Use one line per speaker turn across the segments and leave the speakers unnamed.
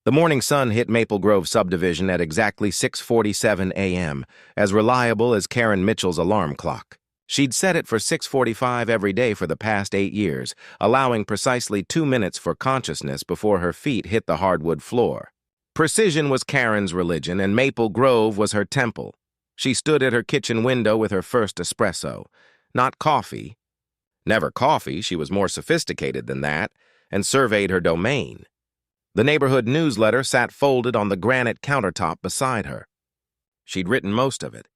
The morning sun hit Maple Grove subdivision at exactly 6:47 a.m., as reliable as Karen Mitchell's alarm clock. She'd set it for 6:45 every day for the past 8 years, allowing precisely 2 minutes for consciousness before her feet hit the hardwood floor. Precision was Karen's religion, and Maple Grove was her temple. She stood at her kitchen window with her first espresso. Not coffee. Never coffee, she was more sophisticated than that, and surveyed her domain. The neighborhood newsletter sat folded on the granite countertop beside her. She'd written most of it.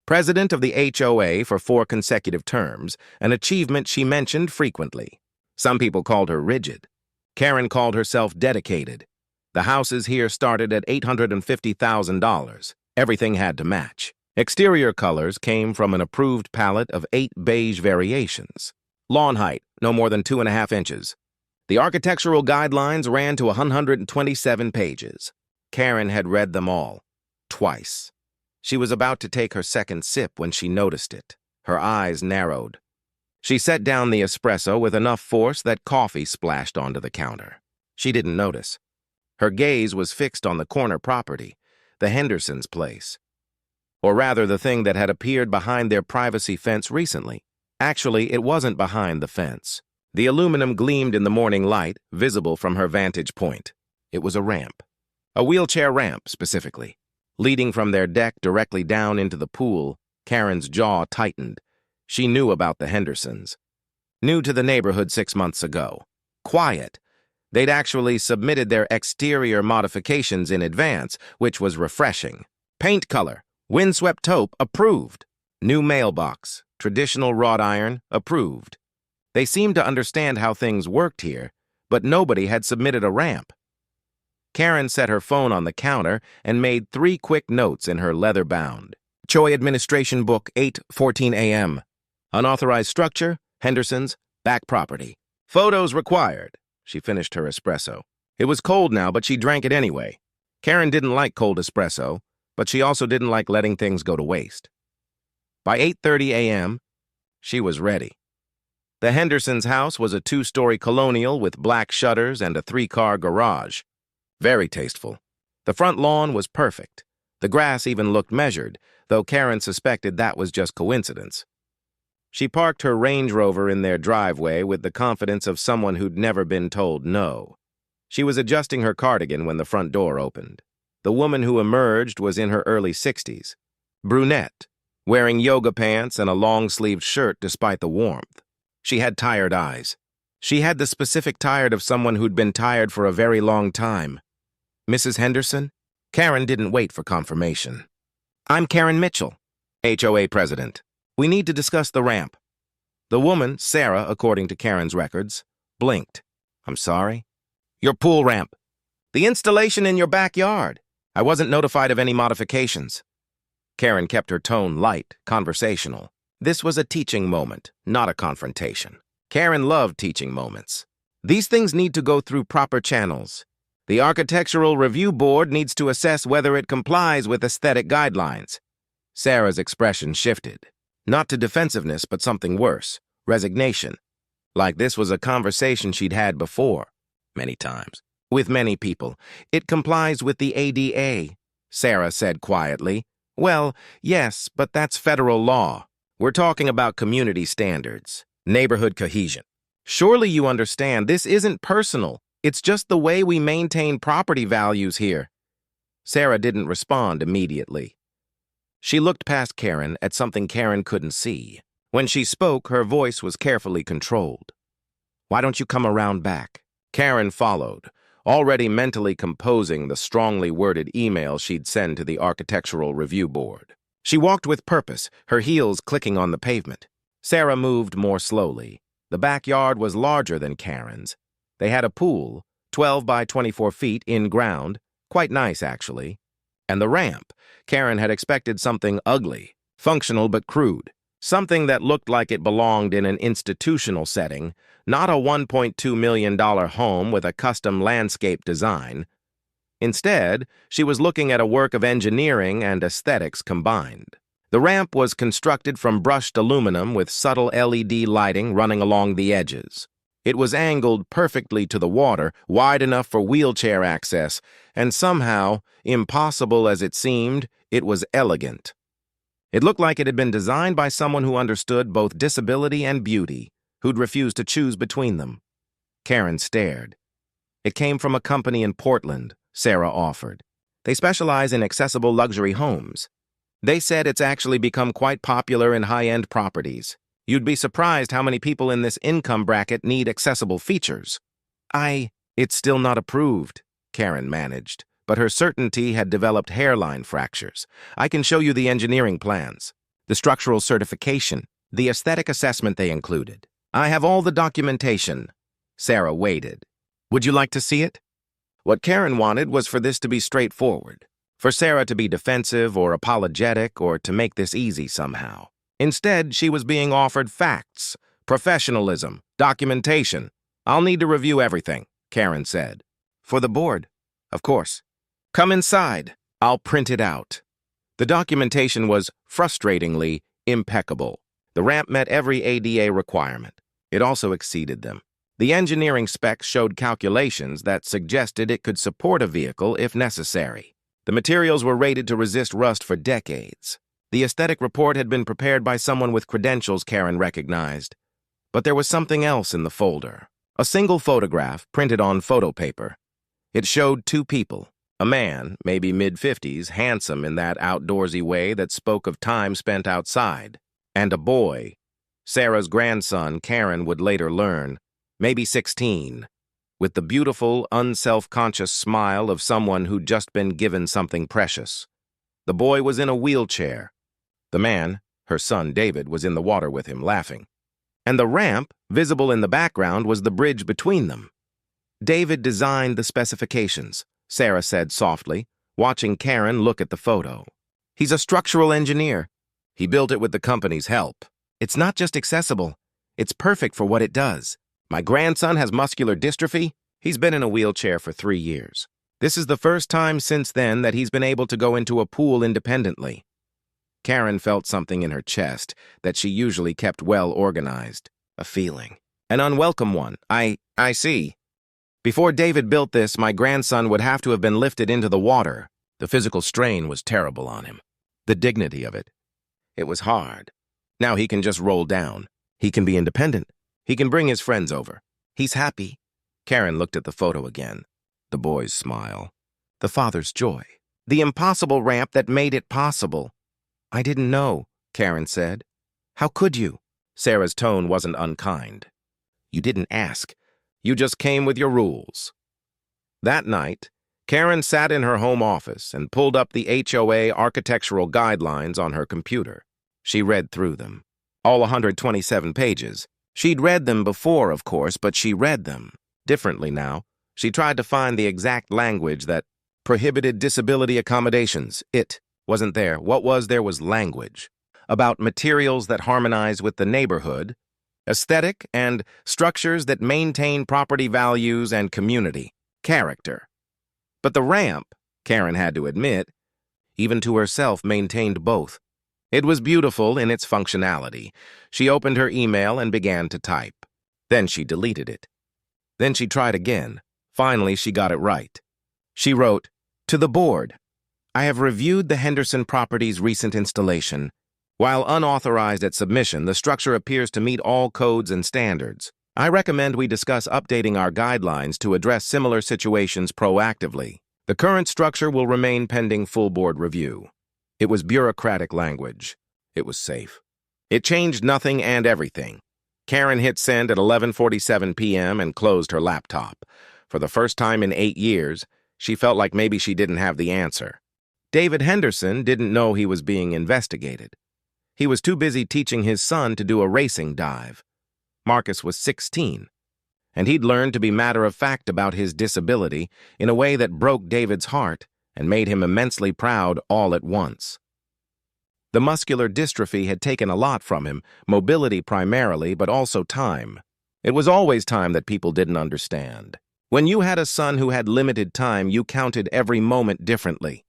President of the HOA for 4 consecutive terms, an achievement she mentioned frequently. Some people called her rigid. Karen called herself dedicated. The houses here started at $850,000. Everything had to match. Exterior colors came from an approved palette of 8 beige variations. Lawn height, no more than 2.5 inches. The architectural guidelines ran to 127 pages. Karen had read them all, twice. She was about to take her second sip when she noticed it. Her eyes narrowed. She set down the espresso with enough force that coffee splashed onto the counter. She didn't notice. Her gaze was fixed on the corner property, the Hendersons' place. Or rather, the thing that had appeared behind their privacy fence recently. Actually, it wasn't behind the fence. The aluminum gleamed in the morning light, visible from her vantage point. It was a ramp. A wheelchair ramp, specifically. Leading from their deck directly down into the pool, Karen's jaw tightened. She knew about the Hendersons. New to the neighborhood 6 months ago. Quiet. They'd actually submitted their exterior modifications in advance, which was refreshing. Paint color, windswept taupe, approved. New mailbox, traditional wrought iron, approved. They seemed to understand how things worked here, but nobody had submitted a ramp. Karen set her phone on the counter and made 3 quick notes in her leather-bound HOA Administration Book, 8:14 a.m. Unauthorized structure, Hendersons, back property. Photos required. She finished her espresso. It was cold now, but she drank it anyway. Karen didn't like cold espresso, but she also didn't like letting things go to waste. By 8:30 a.m., she was ready. The Hendersons' house was a 2-story colonial with black shutters and a 3-car garage. Very tasteful. The front lawn was perfect. The grass even looked measured, though Karen suspected that was just coincidence. She parked her Range Rover in their driveway with the confidence of someone who'd never been told no. She was adjusting her cardigan when the front door opened. The woman who emerged was in her early 60s. Brunette, wearing yoga pants and a long-sleeved shirt despite the warmth. She had tired eyes. She had the specific tired of someone who'd been tired for a very long time. Mrs. Henderson? Karen didn't wait for confirmation. I'm Karen Mitchell, HOA president. We need to discuss the ramp. The woman, Sarah, according to Karen's records, blinked. I'm sorry? Your pool ramp. The installation in your backyard. I wasn't notified of any modifications. Karen kept her tone light, conversational. This was a teaching moment, not a confrontation. Karen loved teaching moments. These things need to go through proper channels. The Architectural Review Board needs to assess whether it complies with aesthetic guidelines. Sarah's expression shifted. Not to defensiveness, but something worse, resignation. Like this was a conversation she'd had before, many times, with many people. It complies with the ADA, Sarah said quietly. Well, yes, but that's federal law. We're talking about community standards, neighborhood cohesion. Surely you understand this isn't personal. It's just the way we maintain property values here. Sarah didn't respond immediately. She looked past Karen at something Karen couldn't see. When she spoke, her voice was carefully controlled. Why don't you come around back? Karen followed, already mentally composing the strongly worded email she'd send to the Architectural Review Board. She walked with purpose, her heels clicking on the pavement. Sarah moved more slowly. The backyard was larger than Karen's. They had a pool, 12 by 24 feet in ground, quite nice actually. And the ramp. Karen had expected something ugly, functional but crude. Something that looked like it belonged in an institutional setting, not a $1.2 million home with a custom landscape design. Instead, she was looking at a work of engineering and aesthetics combined. The ramp was constructed from brushed aluminum with subtle LED lighting running along the edges. It was angled perfectly to the water, wide enough for wheelchair access, and somehow, impossible as it seemed, it was elegant. It looked like it had been designed by someone who understood both disability and beauty, who'd refused to choose between them. Karen stared. It came from a company in Portland, Sarah offered. They specialize in accessible luxury homes. They said it's actually become quite popular in high-end properties. You'd be surprised how many people in this income bracket need accessible features. It's still not approved, Karen managed, but her certainty had developed hairline fractures. I can show you the engineering plans, the structural certification, the aesthetic assessment they included. I have all the documentation. Sarah waited. Would you like to see it? What Karen wanted was for this to be straightforward, for Sarah to be defensive or apologetic or to make this easy somehow. Instead, she was being offered facts, professionalism, documentation. I'll need to review everything, Karen said. For the board, of course. Come inside. I'll print it out. The documentation was frustratingly impeccable. The ramp met every ADA requirement. It also exceeded them. The engineering specs showed calculations that suggested it could support a vehicle if necessary. The materials were rated to resist rust for decades. The aesthetic report had been prepared by someone with credentials Karen recognized. But there was something else in the folder. A single photograph printed on photo paper. It showed two people. A man, maybe mid-50s, handsome in that outdoorsy way that spoke of time spent outside. And a boy. Sarah's grandson, Karen would later learn, maybe 16, with the beautiful, unself-conscious smile of someone who'd just been given something precious. The boy was in a wheelchair. The man, her son David, was in the water with him, laughing. And the ramp, visible in the background, was the bridge between them. David designed the specifications, Sarah said softly, watching Karen look at the photo. He's a structural engineer. He built it with the company's help. It's not just accessible. It's perfect for what it does. My grandson has muscular dystrophy. He's been in a wheelchair for 3 years. This is the first time since then that he's been able to go into a pool independently. Karen felt something in her chest that she usually kept well organized. A feeling. An unwelcome one. I see. Before David built this, my grandson would have to have been lifted into the water. The physical strain was terrible on him. The dignity of it. It was hard. Now he can just roll down. He can be independent. He can bring his friends over. He's happy. Karen looked at the photo again. The boy's smile. The father's joy. The impossible ramp that made it possible. I didn't know, Karen said. How could you? Sarah's tone wasn't unkind. You didn't ask. You just came with your rules. That night, Karen sat in her home office and pulled up the HOA architectural guidelines on her computer. She read through them. All 127 pages. She'd read them before, of course, but she read them differently now. She tried to find the exact language that prohibited disability accommodations. It wasn't there. What was there was language about materials that harmonize with the neighborhood, aesthetic, and structures that maintain property values and community, character. But the ramp, Karen had to admit, even to herself, maintained both. It was beautiful in its functionality. She opened her email and began to type. Then she deleted it. Then she tried again. Finally, she got it right. She wrote, "To the board, I have reviewed the Henderson property's recent installation. While unauthorized at submission, the structure appears to meet all codes and standards. I recommend we discuss updating our guidelines to address similar situations proactively. The current structure will remain pending full board review." It was bureaucratic language. It was safe. It changed nothing and everything. Karen hit send at 11:47 p.m. and closed her laptop. For the first time in 8 years, she felt like maybe she didn't have the answer. David Henderson didn't know he was being investigated. He was too busy teaching his son to do a racing dive. Marcus was 16, and he'd learned to be matter-of-fact about his disability in a way that broke David's heart and made him immensely proud all at once. The muscular dystrophy had taken a lot from him, mobility primarily, but also time. It was always time that people didn't understand. When you had a son who had limited time, you counted every moment differently.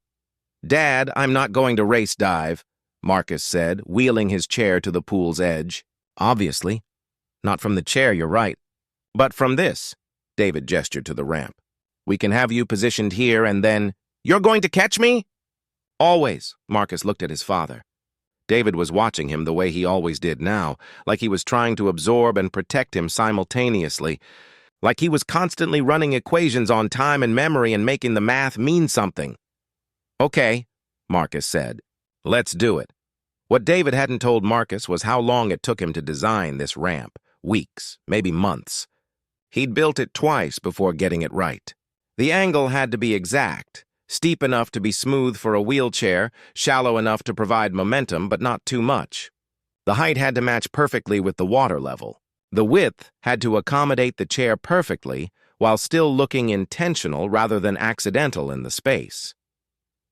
"Dad, I'm not going to race dive," Marcus said, wheeling his chair to the pool's edge. "Obviously. Not from the chair, you're right. But from this, David gestured to the ramp, we can have you positioned here and then, you're going to catch me? Always, Marcus looked at his father. David was watching him the way he always did now, like he was trying to absorb and protect him simultaneously, like he was constantly running equations on time and memory and making the math mean something. Okay, Marcus said. Let's do it. What David hadn't told Marcus was how long it took him to design this ramp. Weeks, maybe months. He'd built it twice before getting it right. The angle had to be exact, steep enough to be smooth for a wheelchair, shallow enough to provide momentum, but not too much. The height had to match perfectly with the water level. The width had to accommodate the chair perfectly while still looking intentional rather than accidental in the space.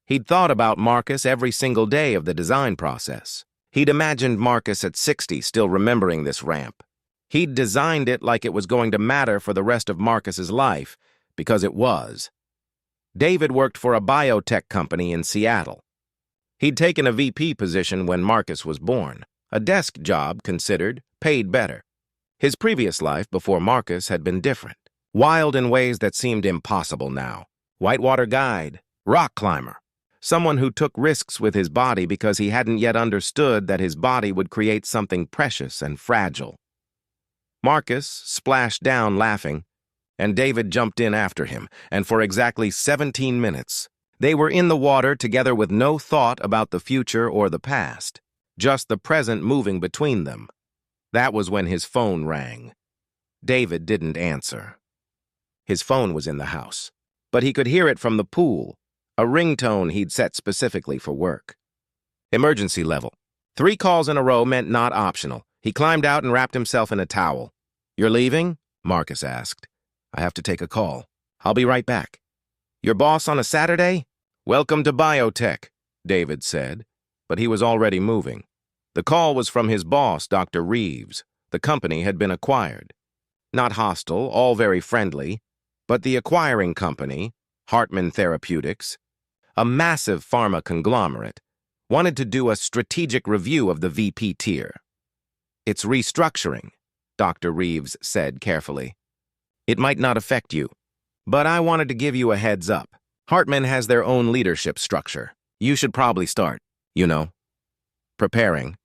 He'd thought about Marcus every single day of the design process. He'd imagined Marcus at 60 still remembering this ramp. He'd designed it like it was going to matter for the rest of Marcus's life, because it was. David worked for a biotech company in Seattle. He'd taken a VP position when Marcus was born, a desk job considered, paid better. His previous life before Marcus had been different, wild in ways that seemed impossible now. Whitewater guide, rock climber, someone who took risks with his body because he hadn't yet understood that his body would create something precious and fragile. Marcus splashed down laughing, and David jumped in after him, and for exactly 17 minutes, they were in the water together with no thought about the future or the past, just the present moving between them. That was when his phone rang. David didn't answer. His phone was in the house, but he could hear it from the pool, a ringtone he'd set specifically for work. Emergency level. 3 calls in a row meant not optional. He climbed out and wrapped himself in a towel. You're leaving? Marcus asked. I have to take a call. I'll be right back. Your boss on a Saturday? Welcome to biotech, David said, but he was already moving. The call was from his boss, Dr. Reeves. The company had been acquired. Not hostile, all very friendly, but the acquiring company, Hartman Therapeutics, a massive pharma conglomerate, wanted to do a strategic review of the VP tier. It's restructuring, Dr. Reeves said carefully. It might not affect you, but I wanted to give you a heads up. Hartman has their own leadership structure. You should probably start, preparing.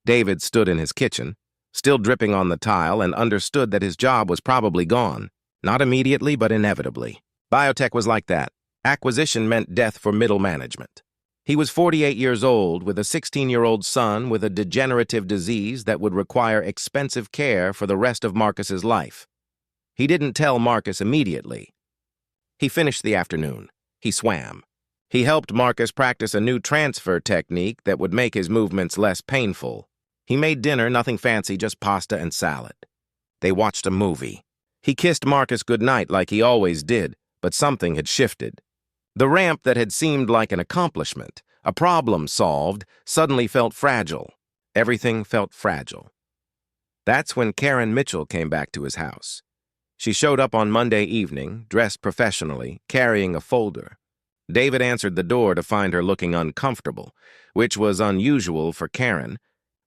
David stood in his kitchen, still dripping on the tile, and understood that his job was probably gone. Not immediately, but inevitably. Biotech was like that. Acquisition meant death for middle management. He was 48 years old with a 16-year-old son with a degenerative disease that would require expensive care for the rest of Marcus's life. He didn't tell Marcus immediately. He finished the afternoon. He swam. He helped Marcus practice a new transfer technique that would make his movements less painful. He made dinner, nothing fancy, just pasta and salad. They watched a movie. He kissed Marcus goodnight like he always did, but something had shifted. The ramp that had seemed like an accomplishment, a problem solved, suddenly felt fragile. Everything felt fragile. That's when Karen Mitchell came back to his house. She showed up on Monday evening, dressed professionally, carrying a folder. David answered the door to find her looking uncomfortable, which was unusual for Karen,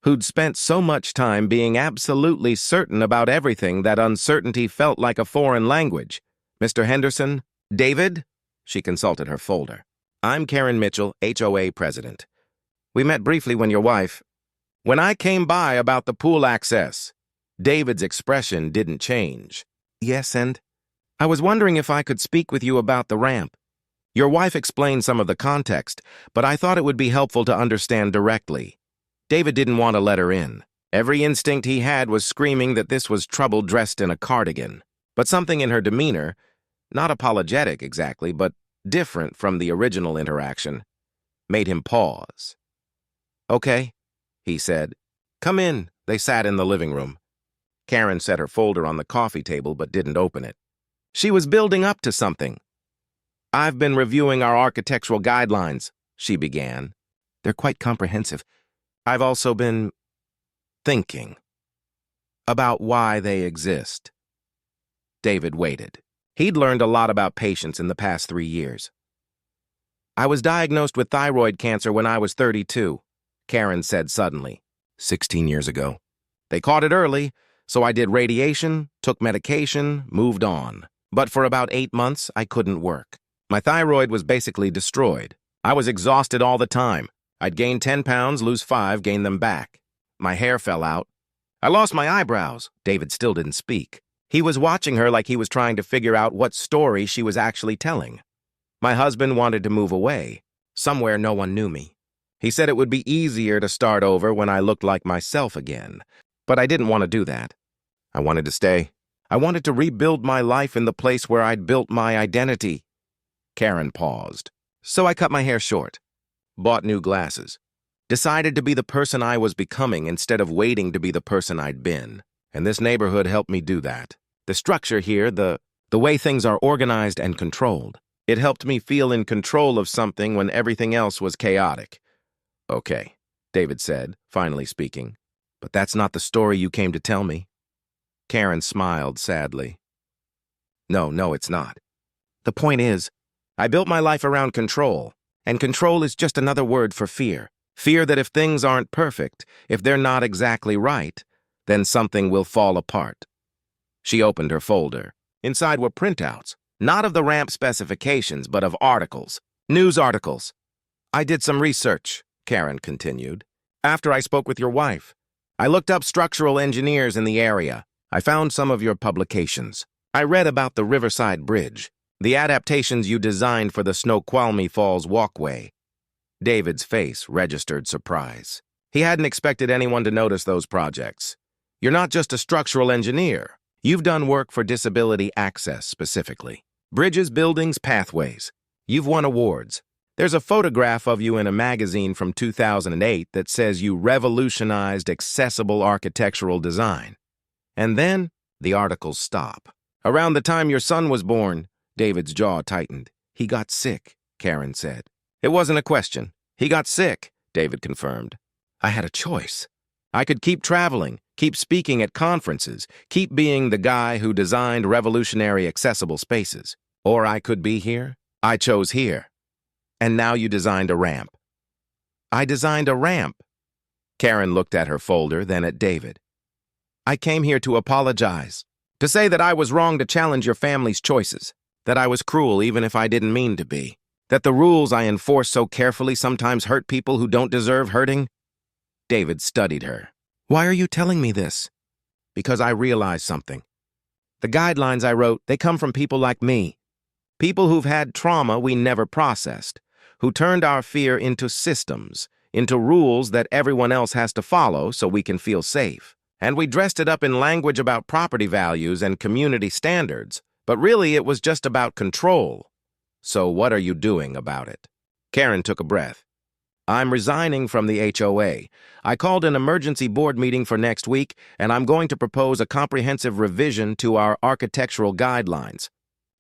who'd spent so much time being absolutely certain about everything that uncertainty felt like a foreign language. Mr. Henderson? David? She consulted her folder. I'm Karen Mitchell, HOA president. We met briefly when your wife... When I came by about the pool access. David's expression didn't change. Yes, and? I was wondering if I could speak with you about the ramp. Your wife explained some of the context, but I thought it would be helpful to understand directly. David didn't want to let her in. Every instinct he had was screaming that this was trouble dressed in a cardigan. But something in her demeanor, not apologetic exactly, but different from the original interaction, made him pause. Okay, he said. Come in. They sat in the living room. Karen set her folder on the coffee table but didn't open it. She was building up to something. I've been reviewing our architectural guidelines, she began. They're quite comprehensive. I've also been thinking about why they exist. David waited. He'd learned a lot about patients in the past 3 years. I was diagnosed with thyroid cancer when I was 32, Karen said suddenly. 16 years ago. They caught it early, So I did radiation, took medication, moved on. But for about 8 months, I couldn't work. My thyroid was basically destroyed. I was exhausted all the time. I'd gain 10 pounds, lose 5, gain them back. My hair fell out. I lost my eyebrows. David still didn't speak. He was watching her like he was trying to figure out what story she was actually telling. My husband wanted to move away, somewhere no one knew me. He said it would be easier to start over when I looked like myself again. But I didn't want to do that. I wanted to stay. I wanted to rebuild my life in the place where I'd built my identity. Karen paused. So I cut my hair short, bought new glasses, decided to be the person I was becoming instead of waiting to be the person I'd been. And this neighborhood helped me do that. The structure here, the way things are organized and controlled, it helped me feel in control of something when everything else was chaotic. Okay, David said, finally speaking. But that's not the story you came to tell me. Karen smiled sadly. No, it's not. The point is, I built my life around control, and control is just another word for fear. Fear that if things aren't perfect, if they're not exactly right, then something will fall apart. She opened her folder. Inside were printouts, not of the ramp specifications, but of articles, news articles. I did some research, Karen continued. After I spoke with your wife, I looked up structural engineers in the area. I found some of your publications. I read about the Riverside Bridge, the adaptations you designed for the Snoqualmie Falls walkway. David's face registered surprise. He hadn't expected anyone to notice those projects. You're not just a structural engineer. You've done work for disability access specifically. Bridges, buildings, pathways. You've won awards. There's a photograph of you in a magazine from 2008 that says you revolutionized accessible architectural design. And then the articles stop. Around the time your son was born, David's jaw tightened. He got sick, Karen said. It wasn't a question. He got sick, David confirmed. I had a choice. I could keep traveling, keep speaking at conferences, keep being the guy who designed revolutionary accessible spaces. Or I could be here. I chose here. And now you designed a ramp. I designed a ramp. Karen looked at her folder, then at David. I came here to apologize, to say that I was wrong to challenge your family's choices, that I was cruel even if I didn't mean to be, that the rules I enforce so carefully sometimes hurt people who don't deserve hurting. David studied her. Why are you telling me this? Because I realized something. The guidelines I wrote, they come from people like me. People who've had trauma we never processed, who turned our fear into systems, into rules that everyone else has to follow so we can feel safe. And we dressed it up in language about property values and community standards, but really it was just about control. So what are you doing about it? Karen took a breath. I'm resigning from the HOA. I called an emergency board meeting for next week, and I'm going to propose a comprehensive revision to our architectural guidelines.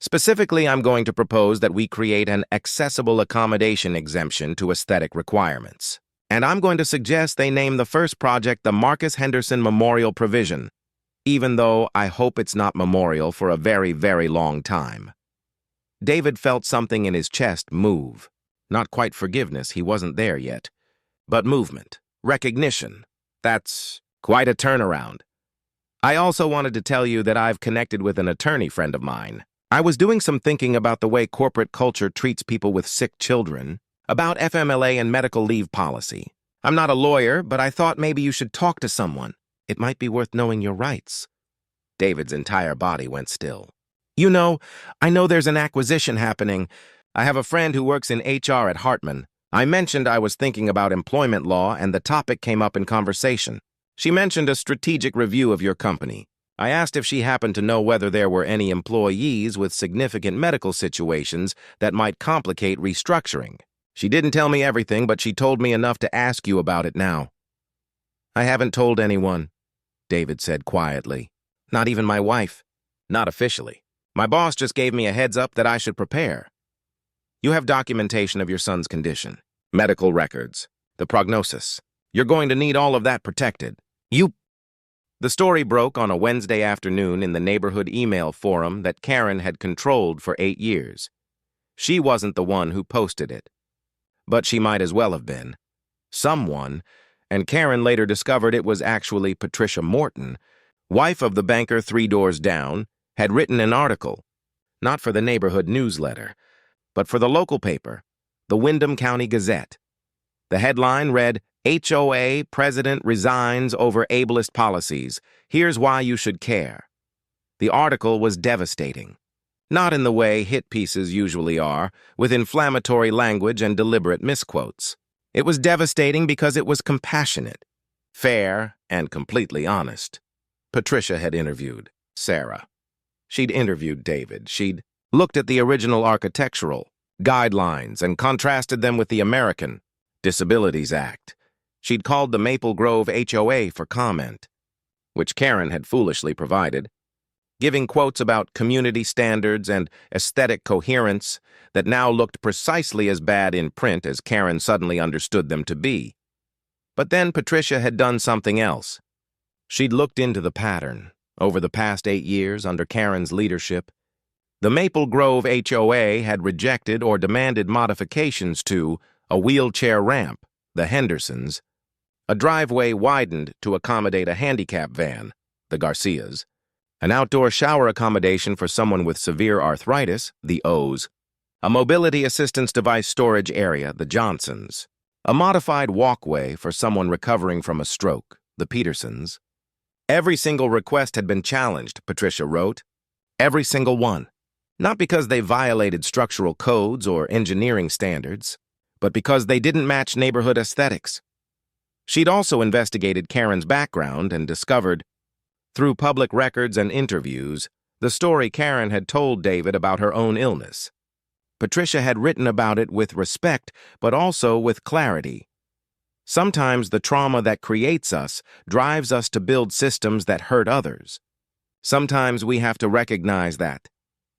Specifically, I'm going to propose that we create an accessible accommodation exemption to aesthetic requirements. And I'm going to suggest they name the first project the Marcus Henderson Memorial Provision, even though I hope it's not memorial for a very, very long time. David felt something in his chest move. Not quite forgiveness, he wasn't there yet. But movement, recognition, that's quite a turnaround. I also wanted to tell you that I've connected with an attorney friend of mine. I was doing some thinking about the way corporate culture treats people with sick children, about FMLA and medical leave policy. I'm not a lawyer, but I thought maybe you should talk to someone. It might be worth knowing your rights. David's entire body went still. You know, I know there's an acquisition happening. I have a friend who works in HR at Hartman. I mentioned I was thinking about employment law, and the topic came up in conversation. She mentioned a strategic review of your company. I asked if she happened to know whether there were any employees with significant medical situations that might complicate restructuring. She didn't tell me everything, but she told me enough to ask you about it now. I haven't told anyone, David said quietly. Not even my wife. Not officially. My boss just gave me a heads up that I should prepare. You have documentation of your son's condition, medical records, the prognosis. You're going to need all of that protected. The story broke on a Wednesday afternoon in the neighborhood email forum that Karen had controlled for 8 years. She wasn't the one who posted it. But she might as well have been. Someone, and Karen later discovered it was actually Patricia Morton, wife of the banker 3 doors down, had written an article, not for the neighborhood newsletter, but for the local paper, the Windham County Gazette. The headline read, HOA President Resigns Over Ableist Policies. Here's Why You Should Care. The article was devastating. Not in the way hit pieces usually are, with inflammatory language and deliberate misquotes. It was devastating because it was compassionate, fair, and completely honest. Patricia had interviewed Sarah. She'd interviewed David. She'd looked at the original architectural guidelines and contrasted them with the American Disabilities Act. She'd called the Maple Grove HOA for comment, which Karen had foolishly provided, giving quotes about community standards and aesthetic coherence that now looked precisely as bad in print as Karen suddenly understood them to be. But then Patricia had done something else. She'd looked into the pattern. Over the past 8 years, under Karen's leadership, the Maple Grove HOA had rejected or demanded modifications to a wheelchair ramp, the Hendersons, a driveway widened to accommodate a handicap van, the Garcias, an outdoor shower accommodation for someone with severe arthritis, the O's, a mobility assistance device storage area, the Johnsons, a modified walkway for someone recovering from a stroke, the Petersons. Every single request had been challenged, Patricia wrote. Every single one. Not because they violated structural codes or engineering standards, but because they didn't match neighborhood aesthetics. She'd also investigated Karen's background and discovered, through public records and interviews, the story Karen had told David about her own illness. Patricia had written about it with respect, but also with clarity. Sometimes the trauma that creates us drives us to build systems that hurt others. Sometimes we have to recognize that.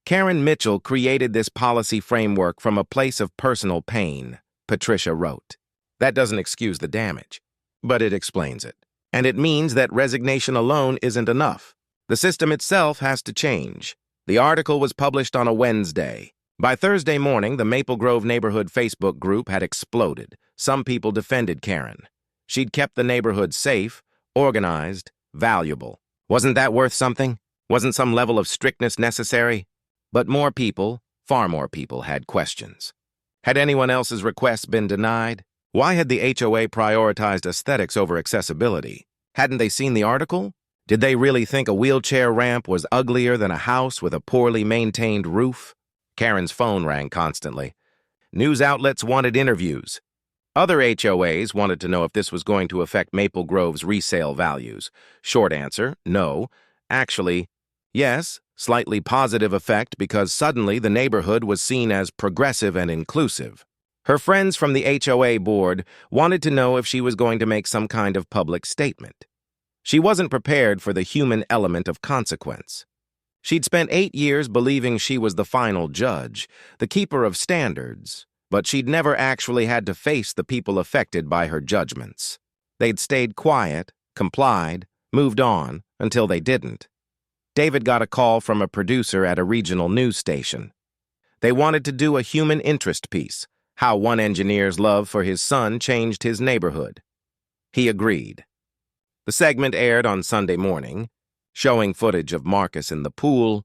Karen Mitchell created this policy framework from a place of personal pain, Patricia wrote. That doesn't excuse the damage, but it explains it. And it means that resignation alone isn't enough. The system itself has to change. The article was published on a Wednesday. By Thursday morning, the Maple Grove neighborhood Facebook group had exploded. Some people defended Karen. She'd kept the neighborhood safe, organized, valuable. Wasn't that worth something? Wasn't some level of strictness necessary? But more people, far more people, had questions. Had anyone else's requests been denied? Why had the HOA prioritized aesthetics over accessibility? Hadn't they seen the article? Did they really think a wheelchair ramp was uglier than a house with a poorly maintained roof? Karen's phone rang constantly. News outlets wanted interviews. Other HOAs wanted to know if this was going to affect Maple Grove's resale values. Short answer, no. Actually, yes, slightly positive effect because suddenly the neighborhood was seen as progressive and inclusive. Her friends from the HOA board wanted to know if she was going to make some kind of public statement. She wasn't prepared for the human element of consequence. She'd spent 8 years believing she was the final judge, the keeper of standards, but she'd never actually had to face the people affected by her judgments. They'd stayed quiet, complied, moved on, until they didn't. David got a call from a producer at a regional news station. They wanted to do a human interest piece, how one engineer's love for his son changed his neighborhood. He agreed. The segment aired on Sunday morning, showing footage of Marcus in the pool,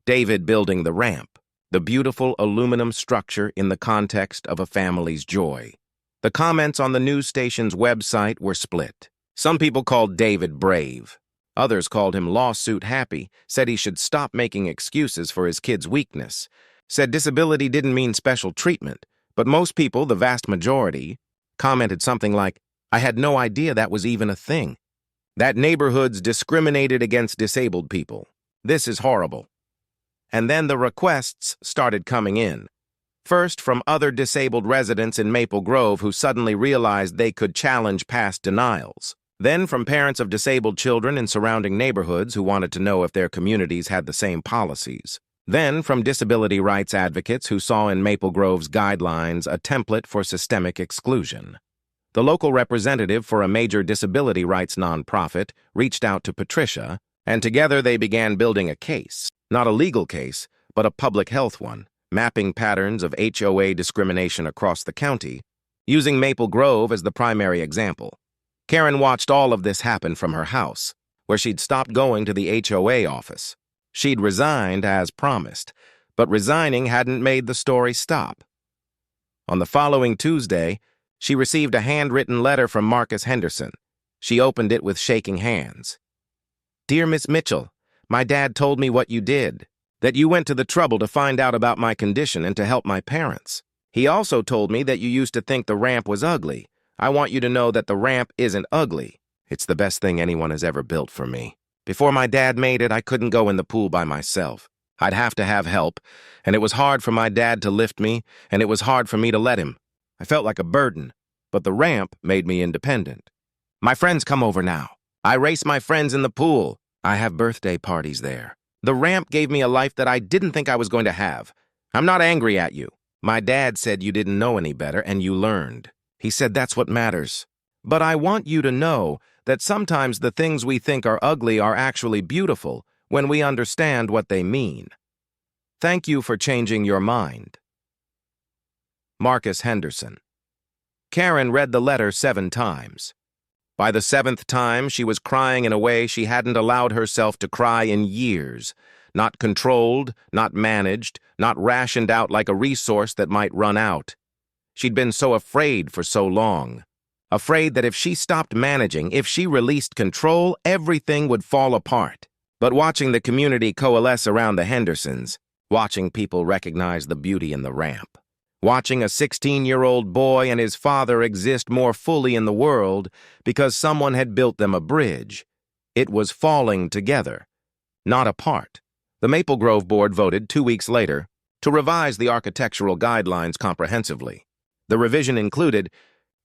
David building the ramp, the beautiful aluminum structure in the context of a family's joy. The comments on the news station's website were split. Some people called David brave. Others called him lawsuit happy, said he should stop making excuses for his kid's weakness, said disability didn't mean special treatment, but most people, the vast majority, commented something like, I had no idea that was even a thing. That neighborhoods discriminated against disabled people. This is horrible. And then the requests started coming in. First, from other disabled residents in Maple Grove who suddenly realized they could challenge past denials. Then from parents of disabled children in surrounding neighborhoods who wanted to know if their communities had the same policies. Then from disability rights advocates who saw in Maple Grove's guidelines a template for systemic exclusion. The local representative for a major disability rights nonprofit reached out to Patricia, and together they began building a case, not a legal case, but a public health one, mapping patterns of HOA discrimination across the county, using Maple Grove as the primary example. Karen watched all of this happen from her house. where she'd stopped going to the HOA office. She'd resigned as promised, but resigning hadn't made the story stop. On the following Tuesday, she received a handwritten letter from Marcus Henderson. She opened it with shaking hands. "Dear Miss Mitchell, my dad told me what you did, that you went to the trouble to find out about my condition and to help my parents. He also told me that you used to think the ramp was ugly. I want you to know that the ramp isn't ugly. It's the best thing anyone has ever built for me. Before my dad made it, I couldn't go in the pool by myself. I'd have to have help, and it was hard for my dad to lift me, and it was hard for me to let him. I felt like a burden, but the ramp made me independent. My friends come over now. I race my friends in the pool. I have birthday parties there. The ramp gave me a life that I didn't think I was going to have. I'm not angry at you. My dad said you didn't know any better and you learned. He said that's what matters. But I want you to know that sometimes the things we think are ugly are actually beautiful when we understand what they mean. Thank you for changing your mind." Marcus Henderson. Karen read the letter 7 times. By the 7th time, she was crying in a way she hadn't allowed herself to cry in years. Not controlled, not managed, not rationed out like a resource that might run out. She'd been so afraid for so long. Afraid that if she stopped managing, if she released control, everything would fall apart. But watching the community coalesce around the Hendersons, watching people recognize the beauty in the ramp, watching a 16-year-old boy and his father exist more fully in the world because someone had built them a bridge. It was falling together, not apart. The Maple Grove Board voted 2 weeks later to revise the architectural guidelines comprehensively. The revision included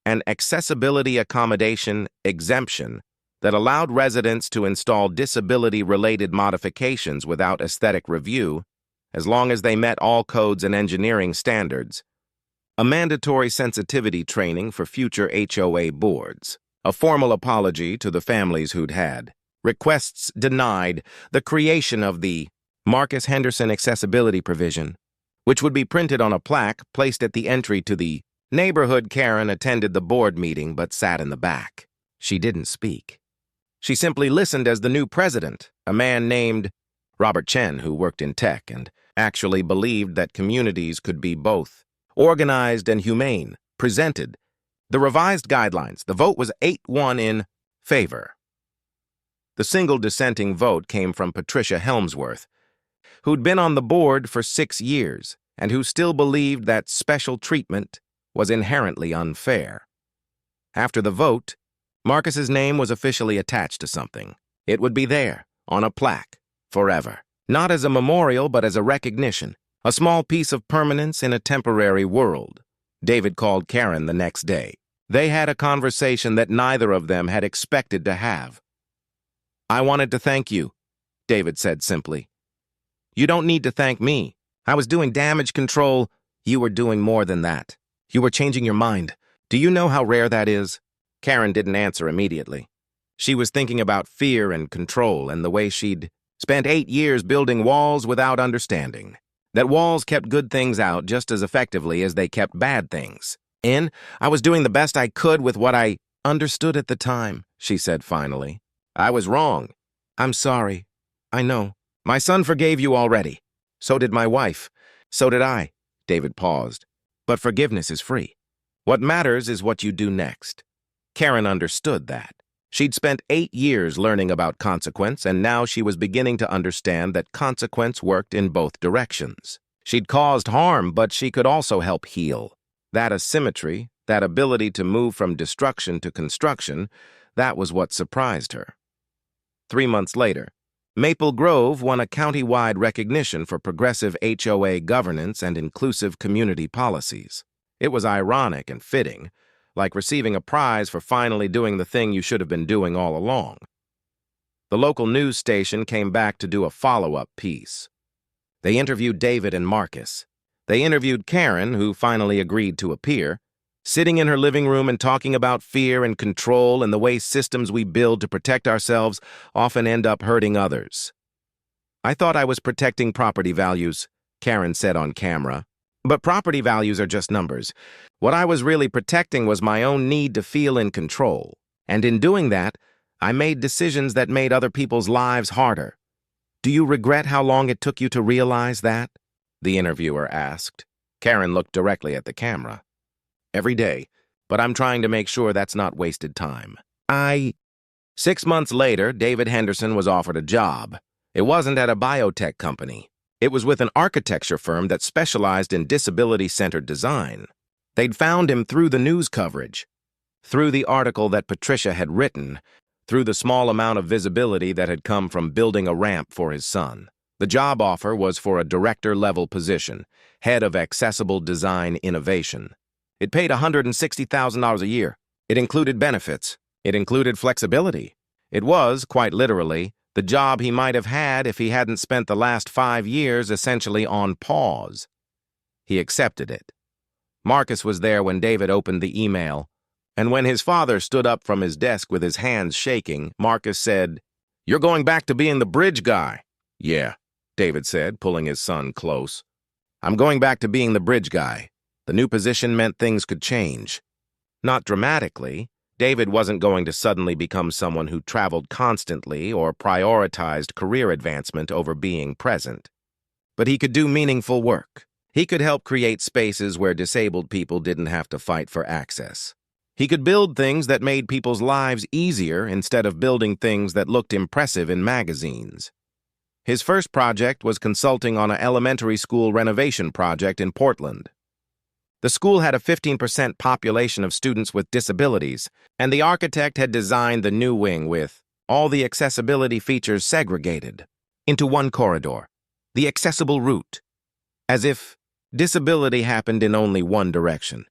an accessibility accommodation exemption that allowed residents to install disability-related modifications without aesthetic review, as long as they met all codes and engineering standards, a mandatory sensitivity training for future HOA boards, a formal apology to the families who'd had, requests denied, the creation of the Marcus Henderson accessibility provision, which would be printed on a plaque placed at the entry to the neighborhood. Karen attended the board meeting but sat in the back. She didn't speak. She simply listened as the new president, a man named Robert Chen, who worked in tech and actually believed that communities could be both organized and humane, presented the revised guidelines. The vote was 8-1 in favor. The single dissenting vote came from Patricia Helmsworth, who'd been on the board for 6 years and who still believed that special treatment was inherently unfair. After the vote, Marcus's name was officially attached to something. It would be there, on a plaque, forever. Not as a memorial, but as a recognition, a small piece of permanence in a temporary world. David called Karen the next day. They had a conversation that neither of them had expected to have. "I wanted to thank you," David said simply. "You don't need to thank me. I was doing damage control. You were doing more than that. You were changing your mind. Do you know how rare that is?" Karen didn't answer immediately. She was thinking about fear and control and the way she'd spent 8 years building walls without understanding. That walls kept good things out just as effectively as they kept bad things in. "I was doing the best I could with what I understood at the time," she said finally. "I was wrong. I'm sorry. I know. My son forgave you already. So did my wife. So did I." David paused. "But forgiveness is free. What matters is what you do next." Karen understood that. She'd spent 8 years learning about consequence, and now she was beginning to understand that consequence worked in both directions. She'd caused harm, but she could also help heal. That asymmetry, that ability to move from destruction to construction, that was what surprised her. 3 months later, Maple Grove won a county-wide recognition for progressive HOA governance and inclusive community policies. It was ironic and fitting, like receiving a prize for finally doing the thing you should have been doing all along. The local news station came back to do a follow-up piece. They interviewed David and Marcus. They interviewed Karen, who finally agreed to appear, sitting in her living room and talking about fear and control and the way systems we build to protect ourselves often end up hurting others. "I thought I was protecting property values," Karen said on camera. "But property values are just numbers. What I was really protecting was my own need to feel in control. And in doing that, I made decisions that made other people's lives harder. Do you regret how long it took you to realize that? The interviewer asked. Karen looked directly at the camera. Every day, but I'm trying to make sure that's not wasted time. 6 months later, David Henderson was offered a job. It wasn't at a biotech company. It was with an architecture firm that specialized in disability-centered design. They'd found him through the news coverage, through the article that Patricia had written, through the small amount of visibility that had come from building a ramp for his son. The job offer was for a director-level position, head of accessible design innovation. It paid $160,000 a year. It included benefits. It included flexibility. It was, quite literally, the job he might have had if he hadn't spent the last 5 years essentially on pause. He accepted it. Marcus was there when David opened the email, and when his father stood up from his desk with his hands shaking, Marcus said, "You're going back to being the bridge guy." "Yeah," David said, pulling his son close. "I'm going back to being the bridge guy." The new position meant things could change. Not dramatically. David wasn't going to suddenly become someone who traveled constantly or prioritized career advancement over being present. But he could do meaningful work. He could help create spaces where disabled people didn't have to fight for access. He could build things that made people's lives easier instead of building things that looked impressive in magazines. His first project was consulting on an elementary school renovation project in Portland. The school had a 15% population of students with disabilities, and the architect had designed the new wing with all the accessibility features segregated into one corridor, the accessible route, as if disability happened in only one direction.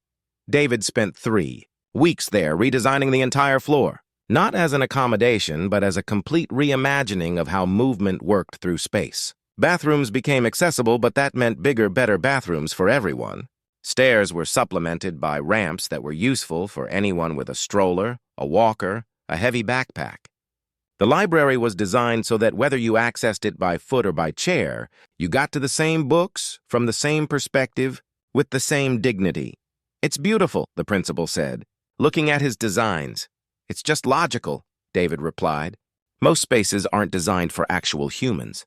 David spent 3 weeks there redesigning the entire floor, not as an accommodation, but as a complete reimagining of how movement worked through space. Bathrooms became accessible, but that meant bigger, better bathrooms for everyone. Stairs were supplemented by ramps that were useful for anyone with a stroller, a walker, a heavy backpack. The library was designed so that whether you accessed it by foot or by chair, you got to the same books, from the same perspective, with the same dignity. "It's beautiful," the principal said, looking at his designs. "It's just logical," David replied. "Most spaces aren't designed for actual humans.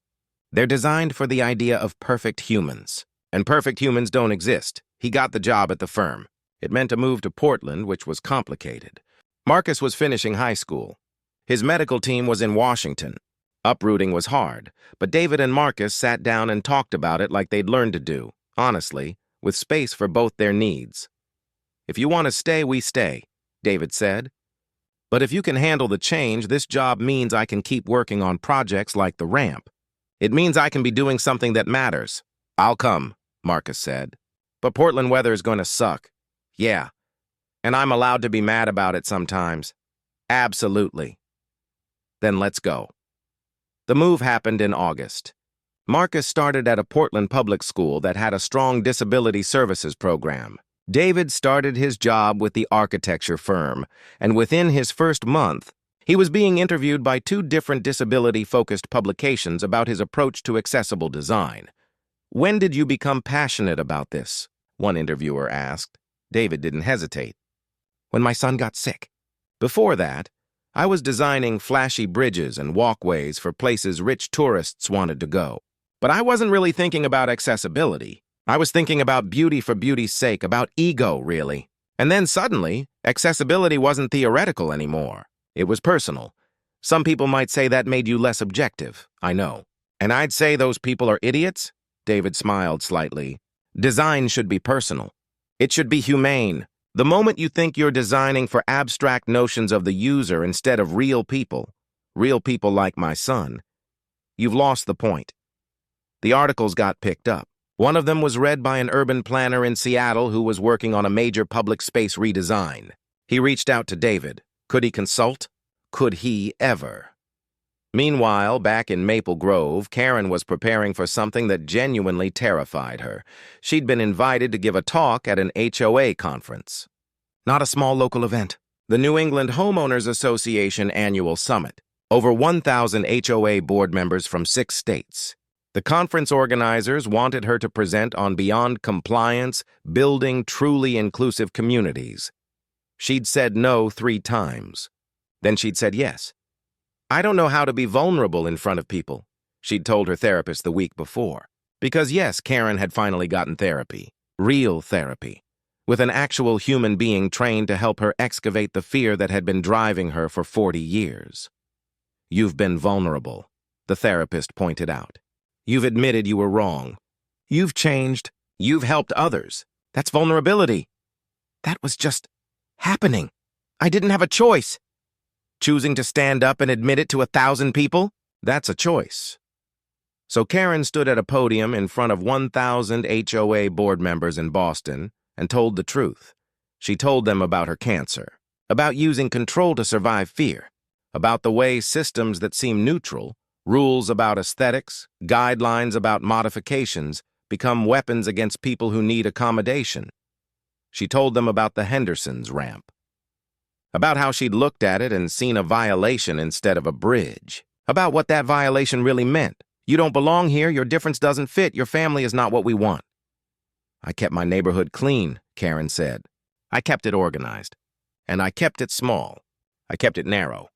They're designed for the idea of perfect humans. And perfect humans don't exist." He got the job at the firm. It meant a move to Portland, which was complicated. Marcus was finishing high school. His medical team was in Washington. Uprooting was hard, but David and Marcus sat down and talked about it like they'd learned to do, honestly, with space for both their needs. "If you want to stay, we stay," David said. "But if you can handle the change, this job means I can keep working on projects like the ramp. It means I can be doing something that matters." "I'll come," Marcus said. "But Portland weather is going to suck." "Yeah, and I'm allowed to be mad about it sometimes." "Absolutely." "Then let's go." The move happened in August. Marcus started at a Portland public school that had a strong disability services program. David started his job with the architecture firm, and within his first month, he was being interviewed by 2 different disability-focused publications about his approach to accessible design. "When did you become passionate about this?" one interviewer asked. David didn't hesitate. "When my son got sick. Before that, I was designing flashy bridges and walkways for places rich tourists wanted to go. But I wasn't really thinking about accessibility. I was thinking about beauty for beauty's sake, about ego, really. And then suddenly, accessibility wasn't theoretical anymore. It was personal. Some people might say that made you less objective, I know. And I'd say those people are idiots?" David smiled slightly. "Design should be personal. It should be humane. The moment you think you're designing for abstract notions of the user instead of real people like my son, you've lost the point." The articles got picked up. One of them was read by an urban planner in Seattle who was working on a major public space redesign. He reached out to David. Could he consult? Could he ever? Meanwhile, back in Maple Grove, Karen was preparing for something that genuinely terrified her. She'd been invited to give a talk at an HOA conference. Not a small local event. The New England Homeowners Association Annual Summit. Over 1,000 HOA board members from 6 states. The conference organizers wanted her to present on beyond compliance, building truly inclusive communities. She'd said no 3 times. Then she'd said yes. I don't know how to be vulnerable in front of people, she'd told her therapist the week before. Because yes, Karen had finally gotten therapy. Real therapy. With an actual human being trained to help her excavate the fear that had been driving her for 40 years. You've been vulnerable, the therapist pointed out. You've admitted you were wrong. You've changed. You've helped others. That's vulnerability. That was just happening. I didn't have a choice. Choosing to stand up and admit it to 1,000 people? That's a choice. So Karen stood at a podium in front of 1,000 HOA board members in Boston and told the truth. She told them about her cancer, about using control to survive fear, about the way systems that seem neutral, rules about aesthetics, guidelines about modifications, become weapons against people who need accommodation. She told them about the Hendersons' ramp, about how she'd looked at it and seen a violation instead of a bridge, about what that violation really meant. You don't belong here, your difference doesn't fit, your family is not what we want. I kept my neighborhood clean, Karen said. I kept it organized. And I kept it small. I kept it narrow.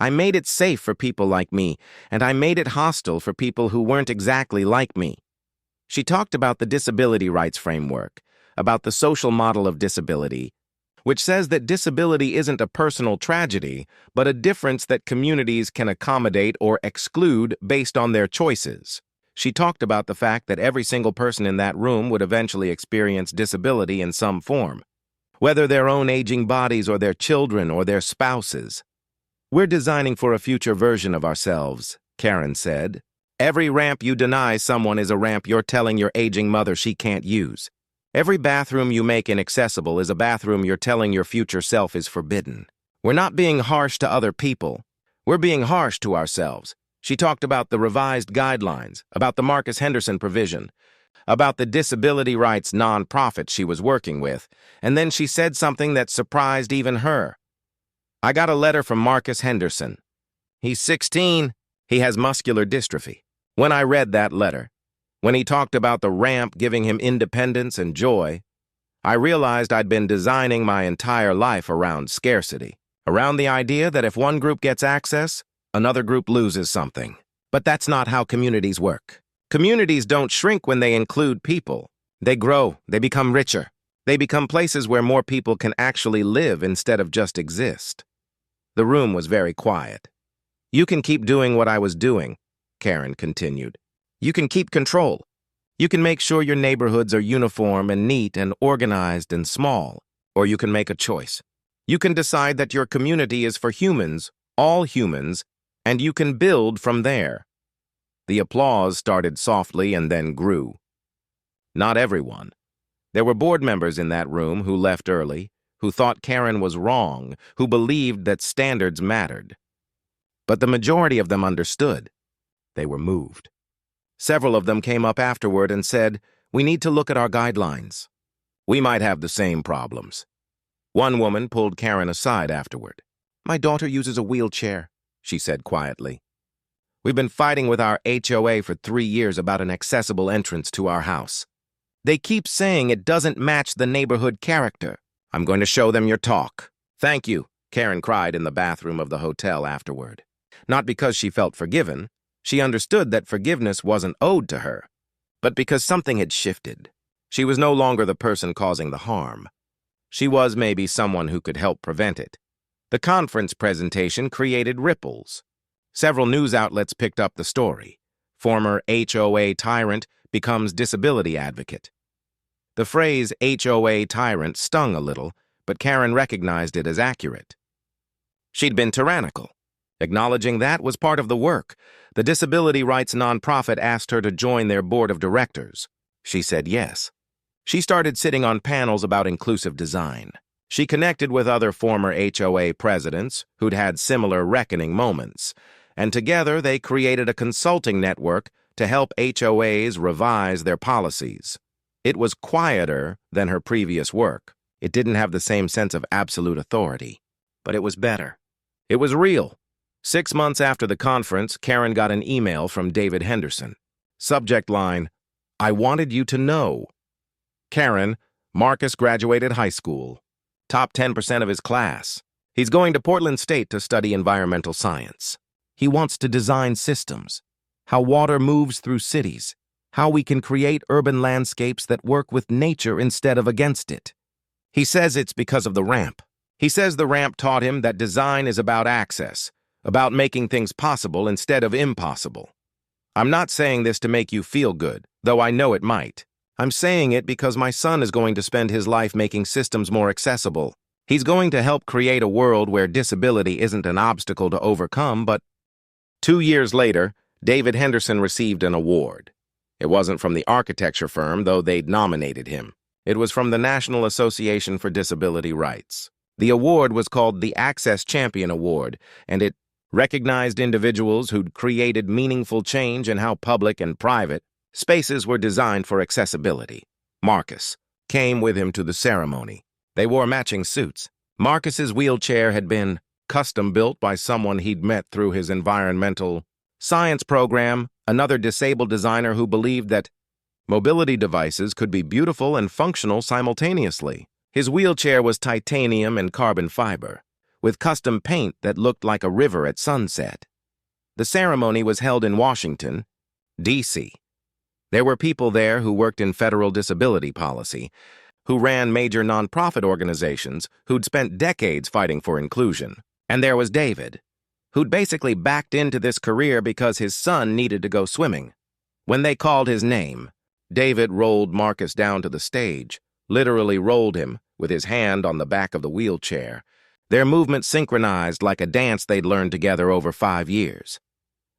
I made it safe for people like me, and I made it hostile for people who weren't exactly like me. She talked about the disability rights framework, about the social model of disability, which says that disability isn't a personal tragedy, but a difference that communities can accommodate or exclude based on their choices. She talked about the fact that every single person in that room would eventually experience disability in some form, whether their own aging bodies or their children or their spouses. We're designing for a future version of ourselves, Karen said. Every ramp you deny someone is a ramp you're telling your aging mother she can't use. Every bathroom you make inaccessible is a bathroom you're telling your future self is forbidden. We're not being harsh to other people. We're being harsh to ourselves. She talked about the revised guidelines, about the Marcus Henderson provision, about the disability rights nonprofit she was working with, and then she said something that surprised even her. I got a letter from Marcus Henderson. He's 16. He has muscular dystrophy. When I read that letter, when he talked about the ramp giving him independence and joy, I realized I'd been designing my entire life around scarcity, around the idea that if one group gets access, another group loses something. But that's not how communities work. Communities don't shrink when they include people. They grow, they become richer. They become places where more people can actually live instead of just exist. The room was very quiet. You can keep doing what I was doing, Karen continued. You can keep control. You can make sure your neighborhoods are uniform and neat and organized and small, or you can make a choice. You can decide that your community is for humans, all humans, and you can build from there. The applause started softly and then grew. Not everyone. There were board members in that room who left early, who thought Karen was wrong, who believed that standards mattered. But the majority of them understood. They were moved. Several of them came up afterward and said, "We need to look at our guidelines. We might have the same problems." One woman pulled Karen aside afterward. "My daughter uses a wheelchair," she said quietly. "We've been fighting with our HOA for 3 years about an accessible entrance to our house. They keep saying it doesn't match the neighborhood character. I'm going to show them your talk." "Thank you," Karen cried in the bathroom of the hotel afterward. Not because she felt forgiven. She understood that forgiveness wasn't owed to her, but because something had shifted. She was no longer the person causing the harm. She was maybe someone who could help prevent it. The conference presentation created ripples. Several news outlets picked up the story. Former HOA tyrant becomes disability advocate. The phrase HOA tyrant stung a little, but Karen recognized it as accurate. She'd been tyrannical. Acknowledging that was part of the work. The disability rights nonprofit asked her to join their board of directors. She said yes. She started sitting on panels about inclusive design. She connected with other former HOA presidents who'd had similar reckoning moments, and together they created a consulting network to help HOAs revise their policies. It was quieter than her previous work. It didn't have the same sense of absolute authority, but it was better. It was real. 6 months after the conference, Karen got an email from David Henderson. Subject line, "I wanted you to know." Karen, Marcus graduated high school. Top 10% of his class. He's going to Portland State to study environmental science. He wants to design systems, how water moves through cities, how we can create urban landscapes that work with nature instead of against it. He says it's because of the ramp. He says the ramp taught him that design is about access, about making things possible instead of impossible. I'm not saying this to make you feel good, though I know it might. I'm saying it because my son is going to spend his life making systems more accessible. He's going to help create a world where disability isn't an obstacle to overcome, but 2 years later, David Henderson received an award. It wasn't from the architecture firm, though they'd nominated him. It was from the National Association for Disability Rights. The award was called the Access Champion Award, and it recognized individuals who'd created meaningful change in how public and private spaces were designed for accessibility. Marcus came with him to the ceremony. They wore matching suits. Marcus's wheelchair had been custom-built by someone he'd met through his environmental science program, another disabled designer who believed that mobility devices could be beautiful and functional simultaneously. His wheelchair was titanium and carbon fiber, with custom paint that looked like a river at sunset. The ceremony was held in Washington, D.C. There were people there who worked in federal disability policy, who ran major nonprofit organizations, who'd spent decades fighting for inclusion. And there was David, who'd basically backed into this career because his son needed to go swimming. When they called his name, David rolled Marcus down to the stage, literally rolled him with his hand on the back of the wheelchair. Their movement synchronized like a dance they'd learned together over 5 years.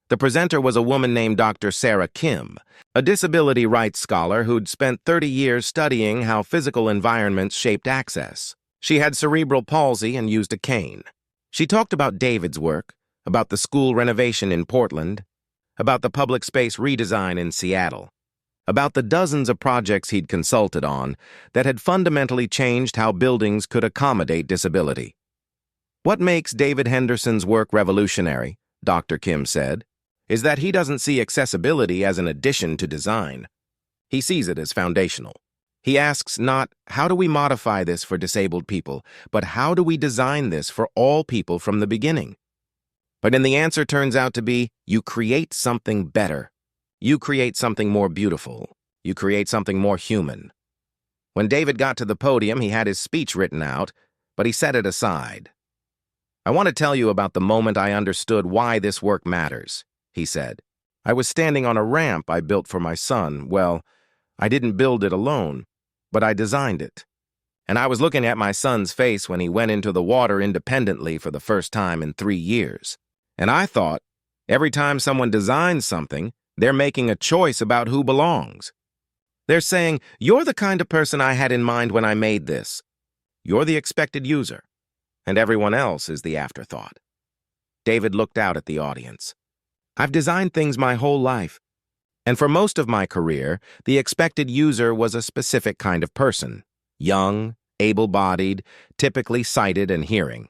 The presenter was a woman named Dr. Sarah Kim, a disability rights scholar who'd spent 30 years studying how physical environments shaped access. She had cerebral palsy and used a cane. She talked about David's work, about the school renovation in Portland, about the public space redesign in Seattle, about the dozens of projects he'd consulted on that had fundamentally changed how buildings could accommodate disability. What makes David Henderson's work revolutionary, Dr. Kim said, is that he doesn't see accessibility as an addition to design. He sees it as foundational. He asks not, how do we modify this for disabled people, but how do we design this for all people from the beginning? But then the answer turns out to be, you create something better. You create something more beautiful. You create something more human. When David got to the podium, he had his speech written out, but he set it aside. I want to tell you about the moment I understood why this work matters, he said. I was standing on a ramp I built for my son. Well, I didn't build it alone, but I designed it. And I was looking at my son's face when he went into the water independently for the first time in 3 years. And I thought, every time someone designs something, they're making a choice about who belongs. They're saying, you're the kind of person I had in mind when I made this. You're the expected user, and everyone else is the afterthought. David looked out at the audience. I've designed things my whole life, and for most of my career, the expected user was a specific kind of person, young, able-bodied, typically sighted and hearing.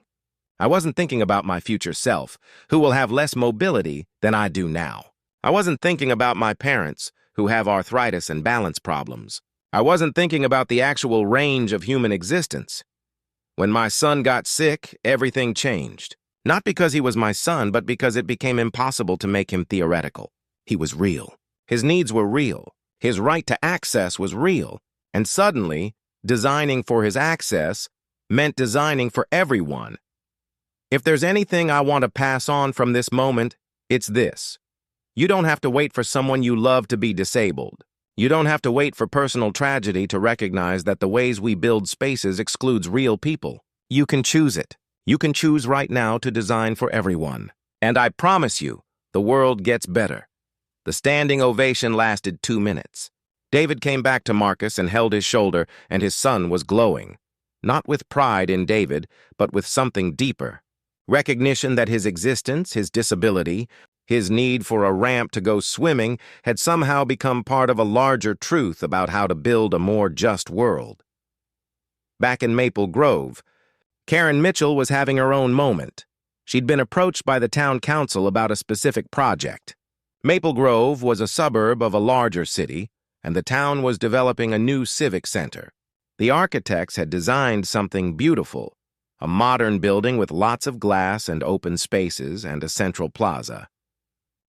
I wasn't thinking about my future self, who will have less mobility than I do now. I wasn't thinking about my parents, who have arthritis and balance problems. I wasn't thinking about the actual range of human existence. When my son got sick, everything changed. Not because he was my son, but because it became impossible to make him theoretical. He was real. His needs were real. His right to access was real. And suddenly, designing for his access meant designing for everyone. If there's anything I want to pass on from this moment, it's this. You don't have to wait for someone you love to be disabled. You don't have to wait for personal tragedy to recognize that the ways we build spaces excludes real people. You can choose it. You can choose right now to design for everyone. And I promise you, the world gets better. The standing ovation lasted 2 minutes. David came back to Marcus and held his shoulder, and his son was glowing. Not with pride in David, but with something deeper. Recognition that his existence, his disability, his need for a ramp to go swimming had somehow become part of a larger truth about how to build a more just world. Back in Maple Grove, Karen Mitchell was having her own moment. She'd been approached by the town council about a specific project. Maple Grove was a suburb of a larger city, and the town was developing a new civic center. The architects had designed something beautiful, a modern building with lots of glass and open spaces and a central plaza.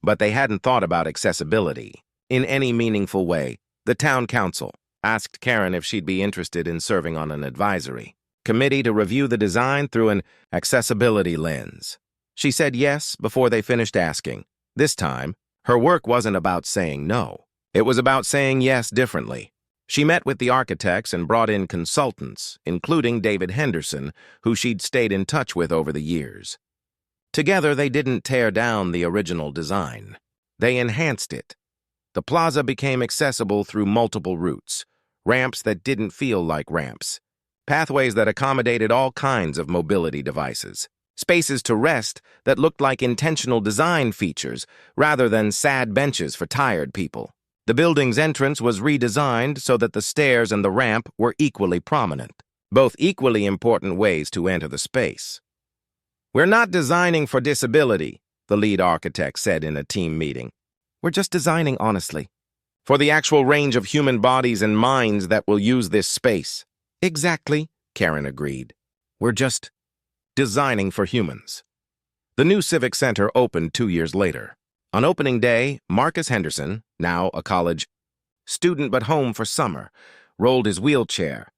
But they hadn't thought about accessibility in any meaningful way. The town council asked Karen if she'd be interested in serving on an advisory committee to review the design through an accessibility lens. She said yes before they finished asking. This time, her work wasn't about saying no. It was about saying yes differently. She met with the architects and brought in consultants, including David Henderson, who she'd stayed in touch with over the years. Together, they didn't tear down the original design. They enhanced it. The plaza became accessible through multiple routes, ramps that didn't feel like ramps, pathways that accommodated all kinds of mobility devices, spaces to rest that looked like intentional design features rather than sad benches for tired people. The building's entrance was redesigned so that the stairs and the ramp were equally prominent, both equally important ways to enter the space. "We're not designing for disability," the lead architect said in a team meeting. "We're just designing honestly for the actual range of human bodies and minds that will use this space." "Exactly," Karen agreed. "We're just designing for humans." The new Civic Center opened 2 years later. On opening day, Marcus Henderson, now a college student but home for summer, rolled his wheelchair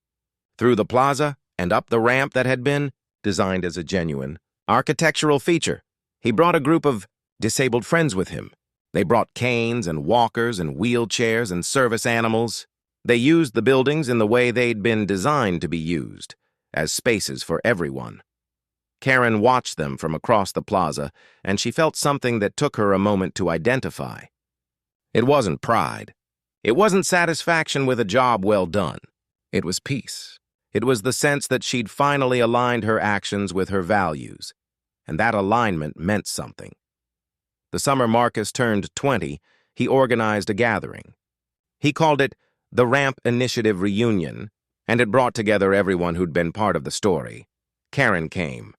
through the plaza and up the ramp that had been designed as a genuine architectural feature. He brought a group of disabled friends with him. They brought canes and walkers and wheelchairs and service animals. They used the buildings in the way they'd been designed to be used, as spaces for everyone. Karen watched them from across the plaza, and she felt something that took her a moment to identify. It wasn't pride. It wasn't satisfaction with a job well done. It was peace. It was the sense that she'd finally aligned her actions with her values, and that alignment meant something. The summer Marcus turned 20, he organized a gathering. He called it the Ramp Initiative Reunion, and it brought together everyone who'd been part of the story. Karen came.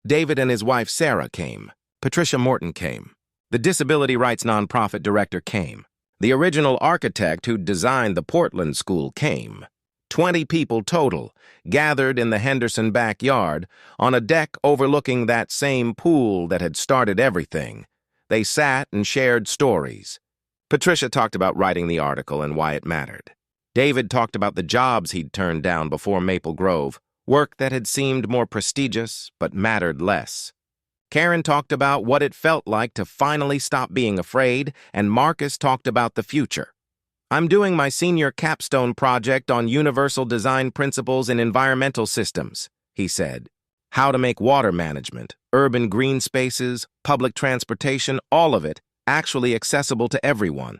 David and his wife Sarah came. Patricia Morton came. The disability rights nonprofit director came. The original architect who designed the Portland school came. 20 people total, gathered in the Henderson backyard, on a deck overlooking that same pool that had started everything. They sat and shared stories. Patricia talked about writing the article and why it mattered. David talked about the jobs he'd turned down before Maple Grove, work that had seemed more prestigious but mattered less. Karen talked about what it felt like to finally stop being afraid, and Marcus talked about the future. "I'm doing my senior capstone project on universal design principles in environmental systems," he said. "How to make water management, urban green spaces, public transportation, all of it actually accessible to everyone.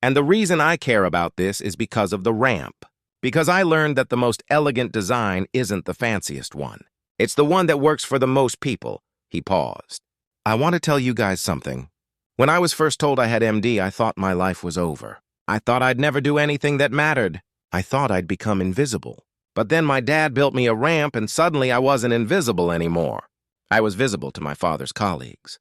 And the reason I care about this is because of the ramp. Because I learned that the most elegant design isn't the fanciest one. It's the one that works for the most people." He paused. "I want to tell you guys something. When I was first told I had MD, I thought my life was over. I thought I'd never do anything that mattered. I thought I'd become invisible. But then my dad built me a ramp and suddenly I wasn't invisible anymore. I was visible to my father's colleagues.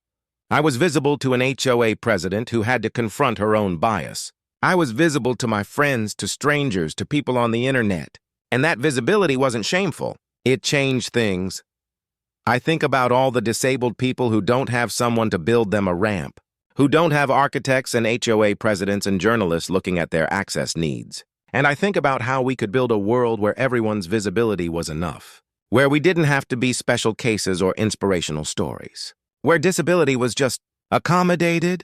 I was visible to an HOA president who had to confront her own bias. I was visible to my friends, to strangers, to people on the internet. And that visibility wasn't shameful. It changed things. I think about all the disabled people who don't have someone to build them a ramp, who don't have architects and HOA presidents and journalists looking at their access needs. And I think about how we could build a world where everyone's visibility was enough, where we didn't have to be special cases or inspirational stories, where disability was just accommodated,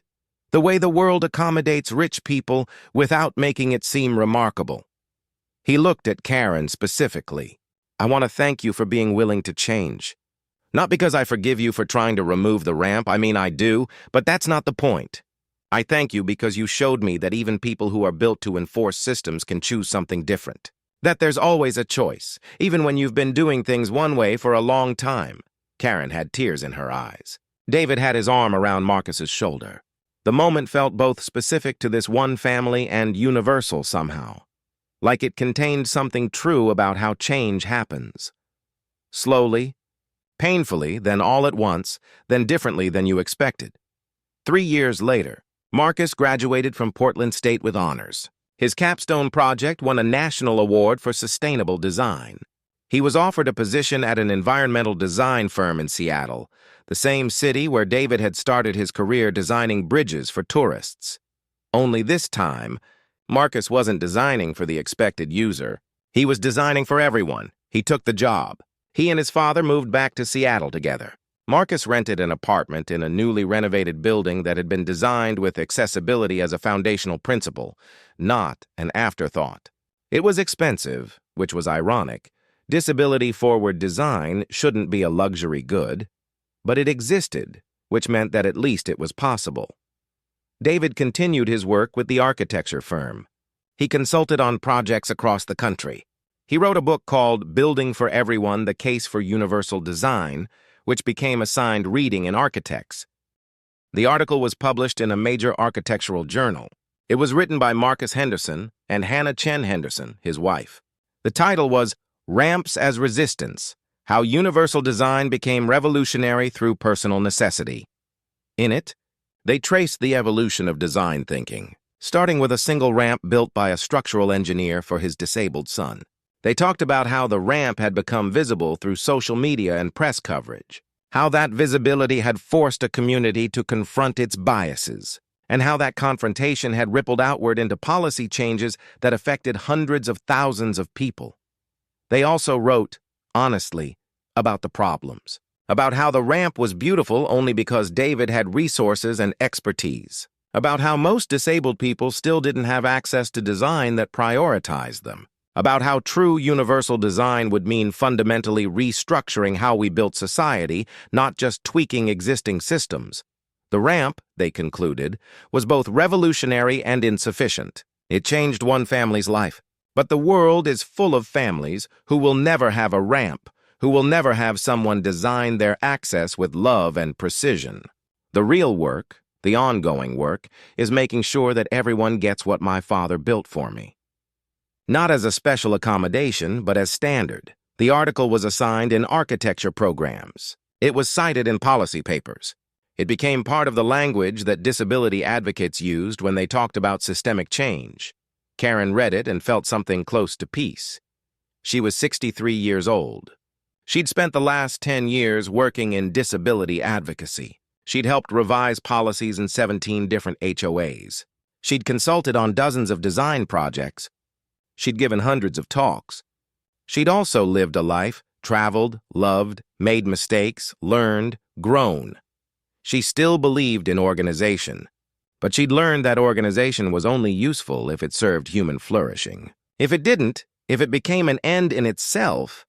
the way the world accommodates rich people without making it seem remarkable." He looked at Karen specifically. "I want to thank you for being willing to change. Not because I forgive you for trying to remove the ramp, I mean I do, but that's not the point. I thank you because you showed me that even people who are built to enforce systems can choose something different. That there's always a choice, even when you've been doing things one way for a long time." Karen had tears in her eyes. David had his arm around Marcus's shoulder. The moment felt both specific to this one family and universal somehow, like it contained something true about how change happens. Slowly, painfully, then all at once, then differently than you expected. 3 years later, Marcus graduated from Portland State with honors. His capstone project won a national award for sustainable design. He was offered a position at an environmental design firm in Seattle, the same city where David had started his career designing bridges for tourists. Only this time, Marcus wasn't designing for the expected user. He was designing for everyone. He took the job. He and his father moved back to Seattle together. Marcus rented an apartment in a newly renovated building that had been designed with accessibility as a foundational principle, not an afterthought. It was expensive, which was ironic. Disability-forward design shouldn't be a luxury good, but it existed, which meant that at least it was possible. David continued his work with the architecture firm. He consulted on projects across the country. He wrote a book called Building for Everyone: The Case for Universal Design, which became assigned reading in architects. The article was published in a major architectural journal. It was written by Marcus Henderson and Hannah Chen Henderson, his wife. The title was Ramps as Resistance: How Universal Design Became Revolutionary Through Personal Necessity. In it, they traced the evolution of design thinking, starting with a single ramp built by a structural engineer for his disabled son. They talked about how the ramp had become visible through social media and press coverage, how that visibility had forced a community to confront its biases, and how that confrontation had rippled outward into policy changes that affected hundreds of thousands of people. They also wrote, honestly, about the problems, about how the ramp was beautiful only because David had resources and expertise, about how most disabled people still didn't have access to design that prioritized them, about how true universal design would mean fundamentally restructuring how we built society, not just tweaking existing systems. The ramp, they concluded, was both revolutionary and insufficient. It changed one family's life. But the world is full of families who will never have a ramp, who will never have someone design their access with love and precision. The real work, the ongoing work, is making sure that everyone gets what my father built for me. Not as a special accommodation, but as standard. The article was assigned in architecture programs. It was cited in policy papers. It became part of the language that disability advocates used when they talked about systemic change. Karen read it and felt something close to peace. She was 63 years old. She'd spent the last 10 years working in disability advocacy. She'd helped revise policies in 17 different HOAs. She'd consulted on dozens of design projects. She'd given hundreds of talks. She'd also lived a life, traveled, loved, made mistakes, learned, grown. She still believed in organization, but she'd learned that organization was only useful if it served human flourishing. If it didn't, if it became an end in itself,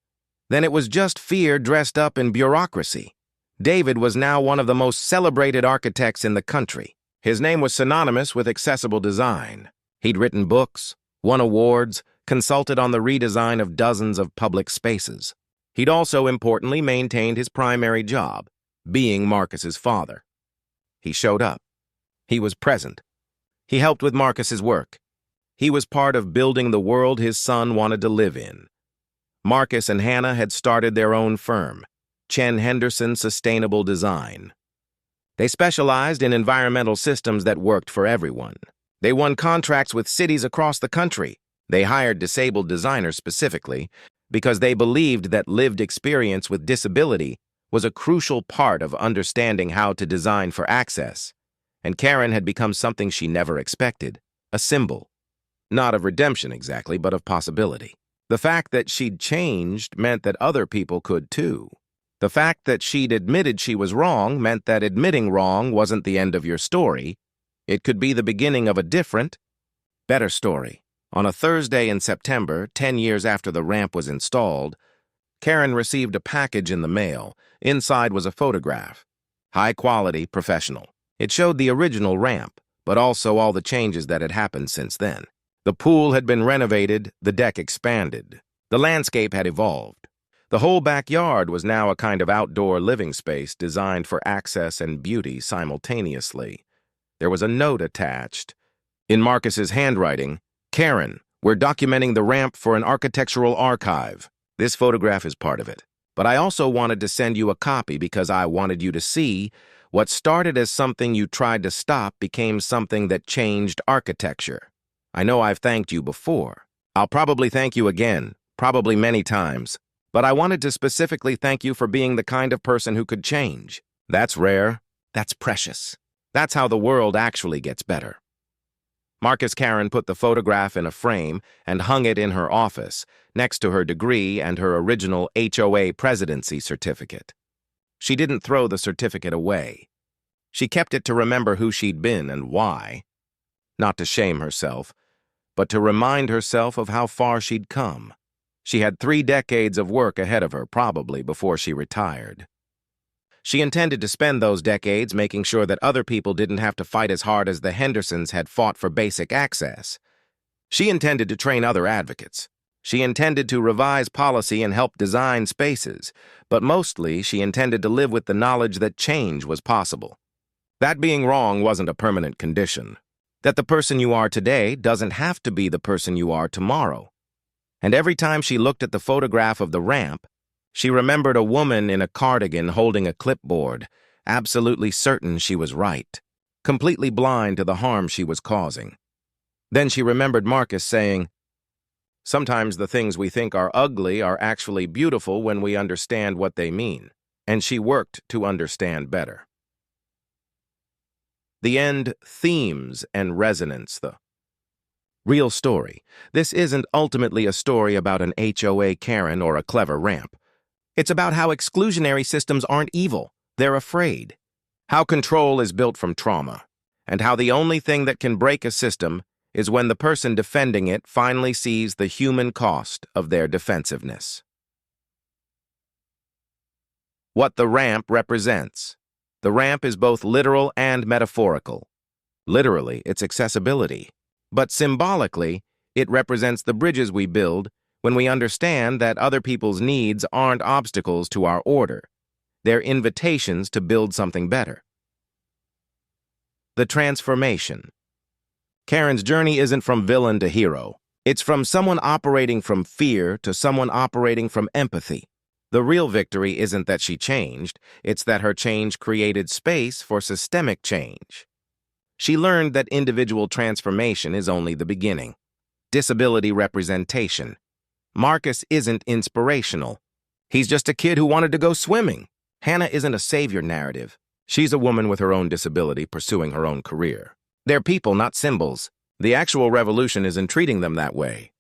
then it was just fear dressed up in bureaucracy. David was now one of the most celebrated architects in the country. His name was synonymous with accessible design. He'd written books, won awards, consulted on the redesign of dozens of public spaces. He'd also importantly maintained his primary job, being Marcus's father. He showed up. He was present. He helped with Marcus's work. He was part of building the world his son wanted to live in. Marcus and Hannah had started their own firm, Chen Henderson Sustainable Design. They specialized in environmental systems that worked for everyone. They won contracts with cities across the country. They hired disabled designers specifically because they believed that lived experience with disability was a crucial part of understanding how to design for access. And Karen had become something she never expected, a symbol. Not of redemption exactly, but of possibility. The fact that she'd changed meant that other people could too. The fact that she'd admitted she was wrong meant that admitting wrong wasn't the end of your story. It could be the beginning of a different, better story. On a Thursday in September, 10 years after the ramp was installed, Karen received a package in the mail. Inside was a photograph. High quality, professional. It showed the original ramp, but also all the changes that had happened since then. The pool had been renovated, the deck expanded. The landscape had evolved. The whole backyard was now a kind of outdoor living space designed for access and beauty simultaneously. There was a note attached. In Marcus's handwriting, Karen, we're documenting the ramp for an architectural archive. This photograph is part of it. But I also wanted to send you a copy because I wanted you to see what started as something you tried to stop became something that changed architecture. I know I've thanked you before. I'll probably thank you again, probably many times. But I wanted to specifically thank you for being the kind of person who could change. That's rare. That's precious. That's how the world actually gets better. Marcus Karen put the photograph in a frame and hung it in her office, next to her degree and her original HOA presidency certificate. She didn't throw the certificate away. She kept it to remember who she'd been and why. Not to shame herself, but to remind herself of how far she'd come. She had 3 decades of work ahead of her, probably, before she retired. She intended to spend those decades making sure that other people didn't have to fight as hard as the Hendersons had fought for basic access. She intended to train other advocates. She intended to revise policy and help design spaces, but mostly she intended to live with the knowledge that change was possible. That being wrong wasn't a permanent condition. That the person you are today doesn't have to be the person you are tomorrow. And every time she looked at the photograph of the ramp, she remembered a woman in a cardigan holding a clipboard, absolutely certain she was right, completely blind to the harm she was causing. Then she remembered Marcus saying, "Sometimes the things we think are ugly are actually beautiful when we understand what they mean," and she worked to understand better. The end, themes and resonance. The real story. This isn't ultimately a story about an HOA Karen or a clever ramp. It's about how exclusionary systems aren't evil, they're afraid. How control is built from trauma, and how the only thing that can break a system is when the person defending it finally sees the human cost of their defensiveness. What the ramp represents. The ramp is both literal and metaphorical. Literally, it's accessibility. But symbolically, it represents the bridges we build when we understand that other people's needs aren't obstacles to our order. They're invitations to build something better. The transformation. Karen's journey isn't from villain to hero. It's from someone operating from fear to someone operating from empathy. The real victory isn't that she changed, it's that her change created space for systemic change. She learned that individual transformation is only the beginning. Disability representation. Marcus isn't inspirational. He's just a kid who wanted to go swimming. Hannah isn't a savior narrative. She's a woman with her own disability pursuing her own career. They're people, not symbols. The actual revolution is in treating them that way.